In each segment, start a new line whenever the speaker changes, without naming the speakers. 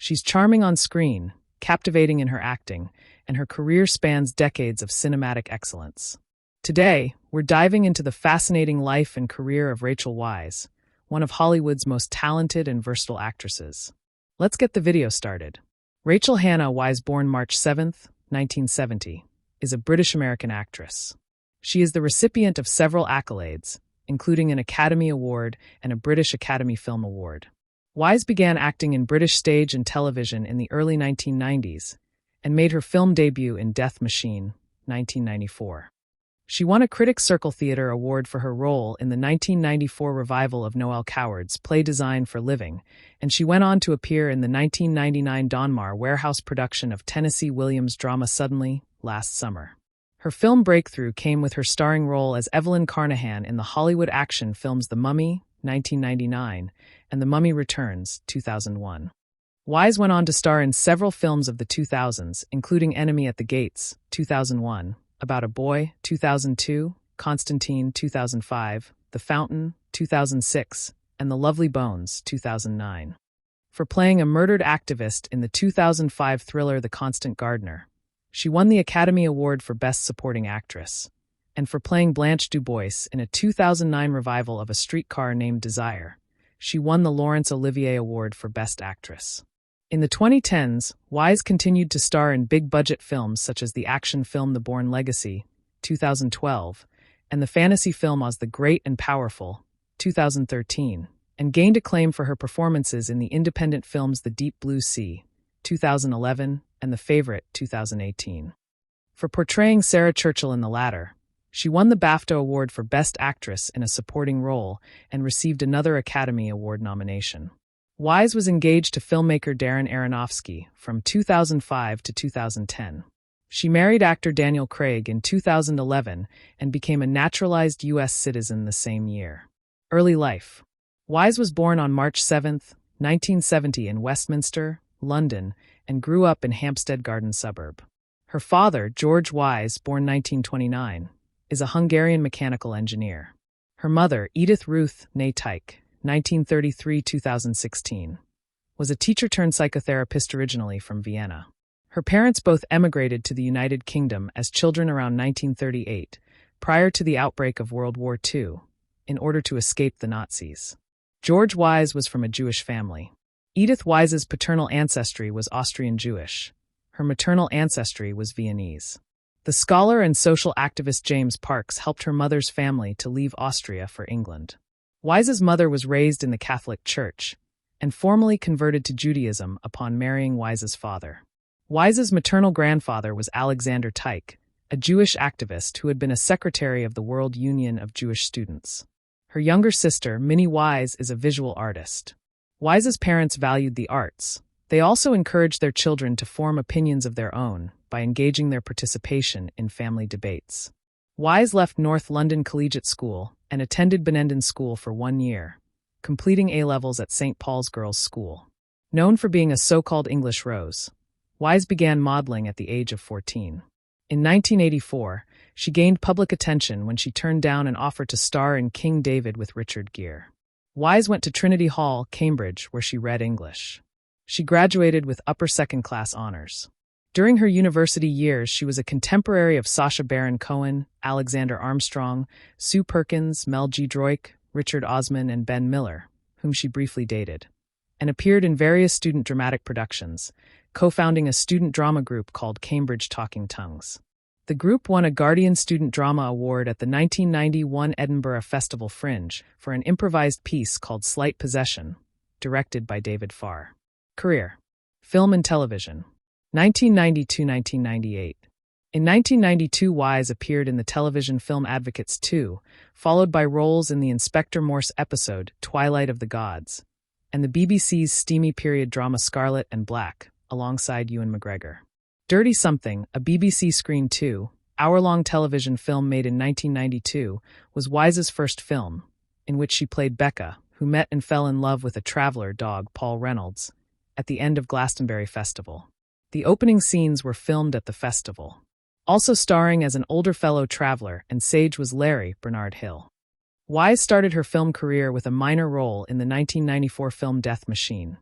She's charming on screen, captivating in her acting, and her career spans decades of cinematic excellence. Today, we're diving into the fascinating life and career of Rachel Weisz, one of Hollywood's most talented and versatile actresses. Let's get the video started. Rachel Hannah Weisz, born March 7, 1970, is a British-American actress. She is the recipient of several accolades, including an Academy Award and a British Academy Film Award. Weisz began acting in British stage and television in the early 1990s and made her film debut in Death Machine, 1994. She won a Critics' Circle Theatre Award for her role in the 1994 revival of Noel Coward's play Design for Living, and she went on to appear in the 1999 Donmar Warehouse production of Tennessee Williams' drama Suddenly, last summer. Her film breakthrough came with her starring role as Evelyn Carnahan in the Hollywood action films The Mummy, 1999, and The Mummy Returns, 2001. Weisz went on to star in several films of the 2000s, including Enemy at the Gates, 2001, About a Boy, 2002, Constantine, 2005, The Fountain, 2006, and The Lovely Bones, 2009. For playing a murdered activist in the 2005 thriller The Constant Gardener, she won the Academy Award for Best Supporting Actress, and for playing Blanche DuBois in a 2009 revival of A Streetcar Named Desire, she won the Laurence Olivier Award for Best Actress. In the 2010s, Weisz continued to star in big-budget films such as the action film The Bourne Legacy, 2012, and the fantasy film Oz the Great and Powerful, 2013, and gained acclaim for her performances in the independent films The Deep Blue Sea, 2011, and The Favorite, 2018. For portraying Sarah Churchill in the latter, she won the BAFTA Award for Best Actress in a Supporting Role and received another Academy Award nomination. Weisz was engaged to filmmaker Darren Aronofsky from 2005 to 2010. She married actor Daniel Craig in 2011 and became a naturalized U.S. citizen the same year. Early life. Weisz was born on March 7, 1970 in Westminster, London, and grew up in Hampstead Garden suburb. Her father, George Weisz, born 1929, is a Hungarian mechanical engineer. Her mother, Edith Ruth née Tyke, 1933-2016, was a teacher-turned-psychotherapist originally from Vienna. Her parents both emigrated to the United Kingdom as children around 1938, prior to the outbreak of World War II, in order to escape the Nazis. George Weisz was from a Jewish family. Edith Weiss's paternal ancestry was Austrian Jewish. Her maternal ancestry was Viennese. The scholar and social activist James Parks helped her mother's family to leave Austria for England. Weiss's mother was raised in the Catholic Church and formally converted to Judaism upon marrying Weiss's father. Weiss's maternal grandfather was Alexander Tyke, a Jewish activist who had been a secretary of the World Union of Jewish Students. Her younger sister, Minnie Weisz, is a visual artist. Weiss's parents valued the arts. They also encouraged their children to form opinions of their own by engaging their participation in family debates. Weisz left North London Collegiate School and attended Benenden School for 1 year, completing A-levels at St. Paul's Girls' School. Known for being a so-called English rose, Weisz began modeling at the age of 14. In 1984, she gained public attention when she turned down an offer to star in King David with Richard Gere. Weisz went to Trinity Hall, Cambridge, where she read English. She graduated with upper second-class honors. During her university years, she was a contemporary of Sacha Baron Cohen, Alexander Armstrong, Sue Perkins, Mel G. Droik, Richard Osman, and Ben Miller, whom she briefly dated, and appeared in various student dramatic productions, co-founding a student drama group called Cambridge Talking Tongues. The group won a Guardian Student Drama Award at the 1991 Edinburgh Festival Fringe for an improvised piece called Slight Possession, directed by David Farr. Career. Film and television. 1990–1998. In 1992, Weisz appeared in the television film Advocates 2, followed by roles in the Inspector Morse episode Twilight of the Gods, and the BBC's steamy period drama Scarlet and Black, alongside Ewan McGregor. Dirty Something, a BBC Screen 2, hour-long television film made in 1992, was Weisz's first film, in which she played Becca, who met and fell in love with a traveller dog, Paul Reynolds, at the end of Glastonbury Festival. The opening scenes were filmed at the festival. Also starring as an older fellow traveler and sage was Larry Bernard Hill. Weisz started her film career with a minor role in the 1994 film Death Machine.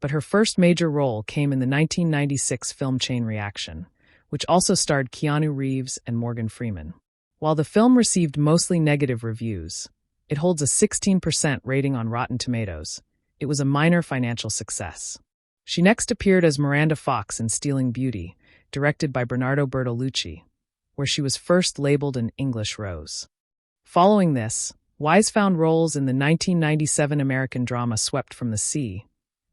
But her first major role came in the 1996 film Chain Reaction, which also starred Keanu Reeves and Morgan Freeman. While the film received mostly negative reviews, it holds a 16% rating on Rotten Tomatoes. It was a minor financial success. She next appeared as Miranda Fox in Stealing Beauty, directed by Bernardo Bertolucci, where she was first labeled an English Rose. Following this, Weiss found roles in the 1997 American drama Swept from the Sea,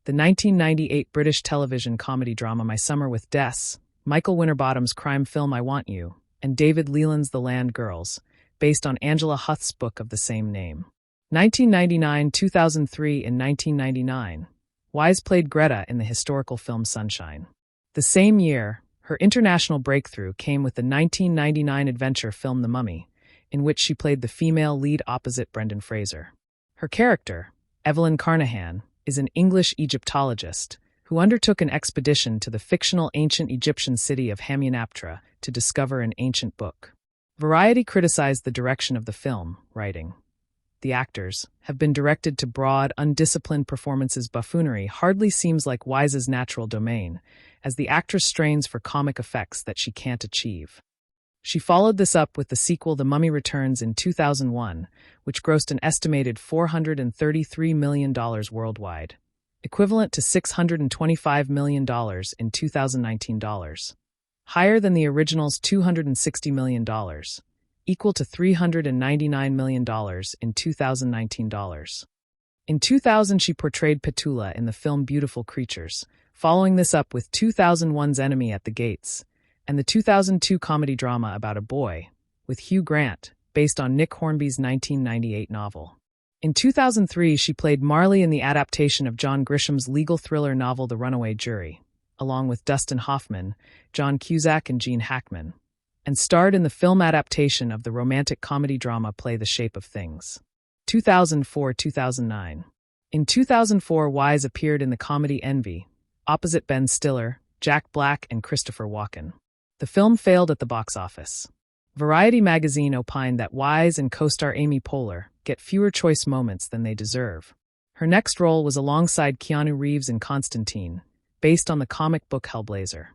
the 1998 British television comedy drama My Summer with Des, Michael Winterbottom's crime film I Want You, and David Leland's The Land Girls, based on Angela Huth's book of the same name. 1999, 2003, and 1999. Weiss played Greta in the historical film Sunshine. The same year, her international breakthrough came with the 1999 adventure film The Mummy, in which she played the female lead opposite Brendan Fraser. Her character, Evelyn Carnahan, is an English Egyptologist who undertook an expedition to the fictional ancient Egyptian city of Hamunaptra to discover an ancient book. Variety criticized the direction of the film, writing, "The actors have been directed to broad, undisciplined performances. Buffoonery hardly seems like Weiss's natural domain, as the actress strains for comic effects that she can't achieve." She followed this up with the sequel The Mummy Returns in 2001, which grossed an estimated $433 million worldwide, equivalent to $625 million in 2019 dollars, higher than the original's $260 million, equal to $399 million in 2019 dollars. In 2000, she portrayed Petula in the film Beautiful Creatures, following this up with 2001's Enemy at the Gates, and the 2002 comedy drama About a Boy, with Hugh Grant, based on Nick Hornby's 1998 novel. In 2003, she played Marley in the adaptation of John Grisham's legal thriller novel The Runaway Jury, along with Dustin Hoffman, John Cusack, and Gene Hackman, and starred in the film adaptation of the romantic comedy drama play The Shape of Things. 2004-2009. In 2004, Weiss appeared in the comedy Envy, opposite Ben Stiller, Jack Black, and Christopher Walken. The film failed at the box office. Variety magazine opined that Weiss and co-star Amy Poehler get fewer choice moments than they deserve. Her next role was alongside Keanu Reeves in Constantine, based on the comic book Hellblazer.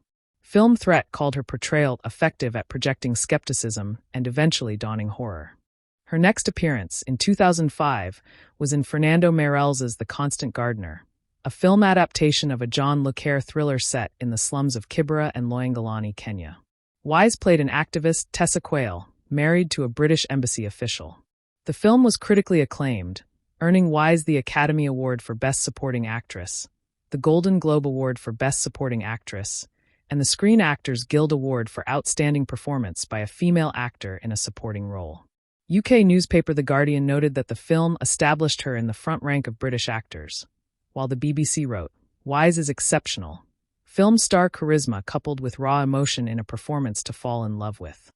Film Threat called her portrayal effective at projecting skepticism and eventually dawning horror. Her next appearance, in 2005, was in Fernando Meirelles' The Constant Gardener, a film adaptation of a John le Carré thriller set in the slums of Kibera and Loyangalani, Kenya. Weiss played an activist, Tessa Quayle, married to a British embassy official. The film was critically acclaimed, earning Weiss the Academy Award for Best Supporting Actress, the Golden Globe Award for Best Supporting Actress, and the Screen Actors Guild Award for Outstanding Performance by a Female Actor in a Supporting Role. UK newspaper The Guardian noted that the film established her in the front rank of British actors, while the BBC wrote, "Weiss is exceptional. Film star charisma coupled with raw emotion in a performance to fall in love with."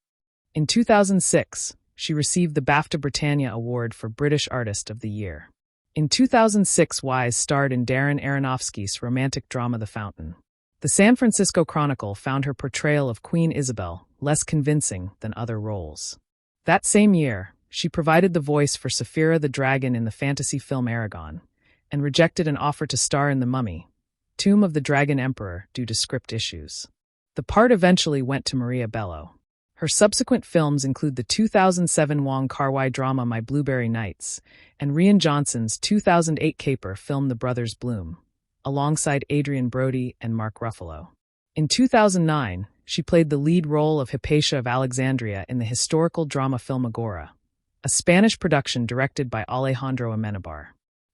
In 2006, she received the BAFTA Britannia Award for British Artist of the Year. In 2006, Weiss starred in Darren Aronofsky's romantic drama The Fountain. The San Francisco Chronicle found her portrayal of Queen Isabel less convincing than other roles. That same year, she provided the voice for Saphira the Dragon in the fantasy film Aragon, and rejected an offer to star in The Mummy, Tomb of the Dragon Emperor, due to script issues. The part eventually went to Maria Bello. Her subsequent films include the 2007 Wong Kar-wai drama My Blueberry Nights, and Rian Johnson's 2008 caper film The Brothers Bloom, alongside Adrian Brody and Mark Ruffalo. In 2009, she played the lead role of Hypatia of Alexandria in the historical drama film Agora, a Spanish production directed by Alejandro Amenabar.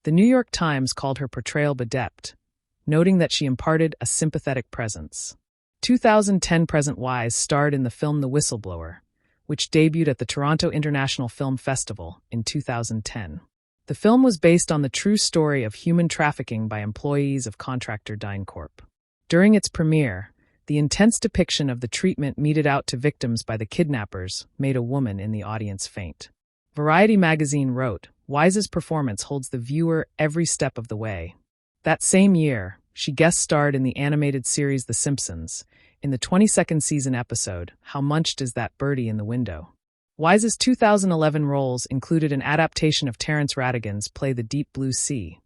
The New York Times called her portrayal adept, noting that she imparted a sympathetic presence. 2010 present Weiss starred in the film The Whistleblower, which debuted at the Toronto International Film Festival in 2010. The film was based on the true story of human trafficking by employees of contractor DynCorp. During its premiere, the intense depiction of the treatment meted out to victims by the kidnappers made a woman in the audience faint. Variety magazine wrote, "Weiss's performance holds the viewer every step of the way." That same year, she guest starred in the animated series The Simpsons, in the 22nd season episode, How Munched Is That Birdie in the Window? Weiss's 2011 roles included an adaptation of Terence Rattigan's play The Deep Blue Sea,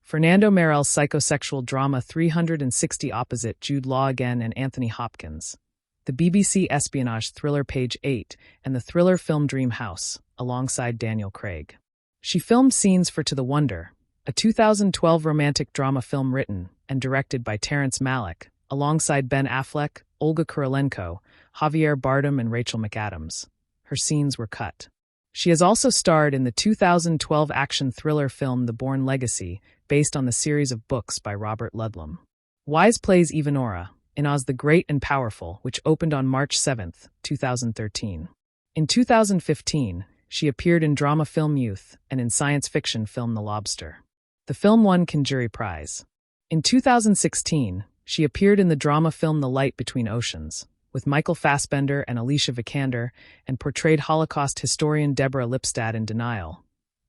Fernando Merell's psychosexual drama 360 opposite Jude Law Again and Anthony Hopkins, the BBC espionage thriller Page 8, and the thriller film Dream House, alongside Daniel Craig. She filmed scenes for To the Wonder, a 2012 romantic drama film written and directed by Terrence Malick, alongside Ben Affleck, Olga Kurylenko, Javier Bardem, and Rachel McAdams. Her scenes were cut. She has also starred in the 2012 action thriller film The Bourne Legacy, based on the series of books by Robert Ludlum. Weiss plays Evanora in Oz the Great and Powerful, which opened on March 7, 2013. In 2015, she appeared in drama film Youth and in science fiction film The Lobster. The film won Cannes Jury Prize. In 2016, she appeared in the drama film The Light Between Oceans, with Michael Fassbender and Alicia Vikander, and portrayed Holocaust historian Deborah Lipstadt in Denial,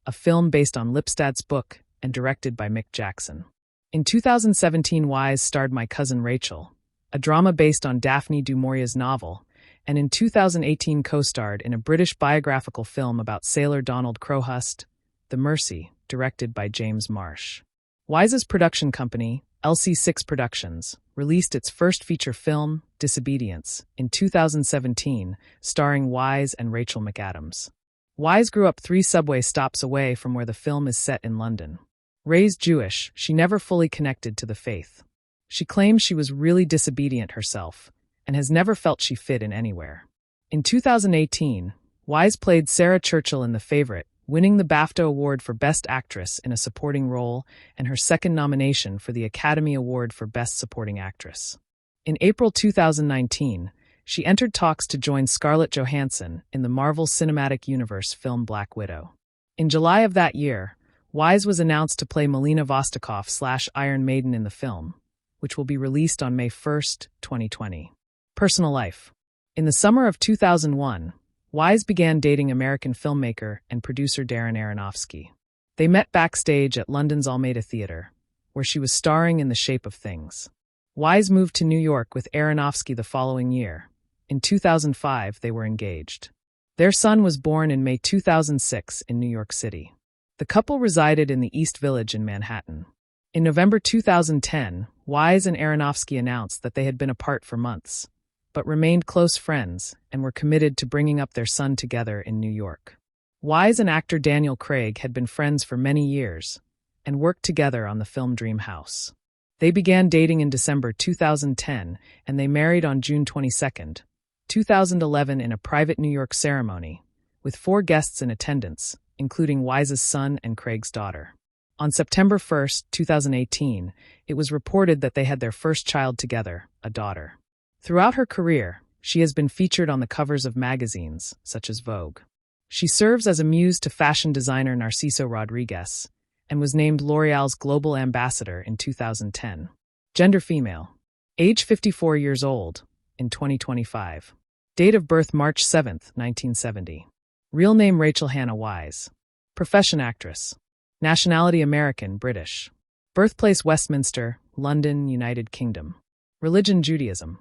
a film based on Lipstadt's book and directed by Mick Jackson. In 2017, Weiss starred My Cousin Rachel, a drama based on Daphne du Maurier's novel, and in 2018 co-starred in a British biographical film about sailor Donald Crowhurst, The Mercy, directed by James Marsh. Weiss's production company, LC6 Productions, released its first feature film, Disobedience, in 2017, starring Weiss and Rachel McAdams. Weiss grew up 3 subway stops away from where the film is set in London. Raised Jewish, she never fully connected to the faith. She claims she was really disobedient herself, and has never felt she fit in anywhere. In 2018, Weiss played Sarah Churchill in The Favourite, winning the BAFTA Award for Best Actress in a Supporting Role and her second nomination for the Academy Award for Best Supporting Actress. In April 2019, she entered talks to join Scarlett Johansson in the Marvel Cinematic Universe film Black Widow. In July of that year, Weiss was announced to play Melina Vostokov/Iron Maiden in the film, which will be released on May 1, 2020. Personal life. In the summer of 2001, Weiss began dating American filmmaker and producer Darren Aronofsky. They met backstage at London's Almeida Theatre, where she was starring in The Shape of Things. Weiss moved to New York with Aronofsky the following year. In 2005, they were engaged. Their son was born in May 2006 in New York City. The couple resided in the East Village in Manhattan. In November 2010, Weiss and Aronofsky announced that they had been apart for months, but remained close friends and were committed to bringing up their son together in New York. Weiss and actor Daniel Craig had been friends for many years and worked together on the film Dream House. They began dating in December 2010 and they married on June 22, 2011 in a private New York ceremony, with 4 guests in attendance, including Weiss's son and Craig's daughter. On September 1, 2018, it was reported that they had their first child together, a daughter. Throughout her career, she has been featured on the covers of magazines, such as Vogue. She serves as a muse to fashion designer Narciso Rodriguez, and was named L'Oréal's Global Ambassador in 2010. Gender female. Age 54 years old, in 2025. Date of birth March 7, 1970. Real name Rachel Hannah Weiss. Profession actress. Nationality American, British. Birthplace Westminster, London, United Kingdom. Religion Judaism.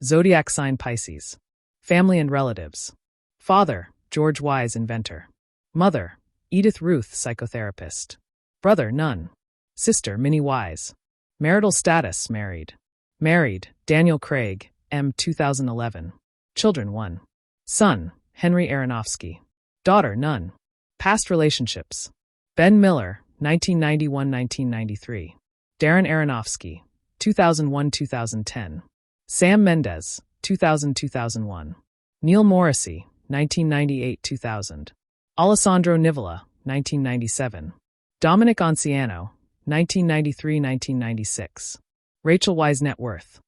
Zodiac sign Pisces. Family and relatives. Father, George Weiss, inventor. Mother, Edith Ruth, psychotherapist. Brother, none. Sister, Minnie Weiss. Marital status, married. Married, Daniel Craig, M. 2011. Children, 1. Son, Henry Aronofsky. Daughter, none. Past relationships. Ben Miller, 1991-1993. Darren Aronofsky, 2001-2010. Sam Mendes, 2000-2001. Neil Morrissey, 1998-2000. Alessandro Nivola, 1997. Dominic Anciano, 1993-1996. Rachel Weisz net worth.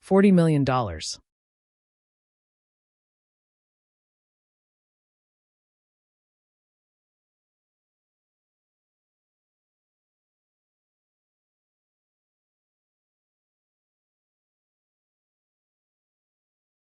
$40 million.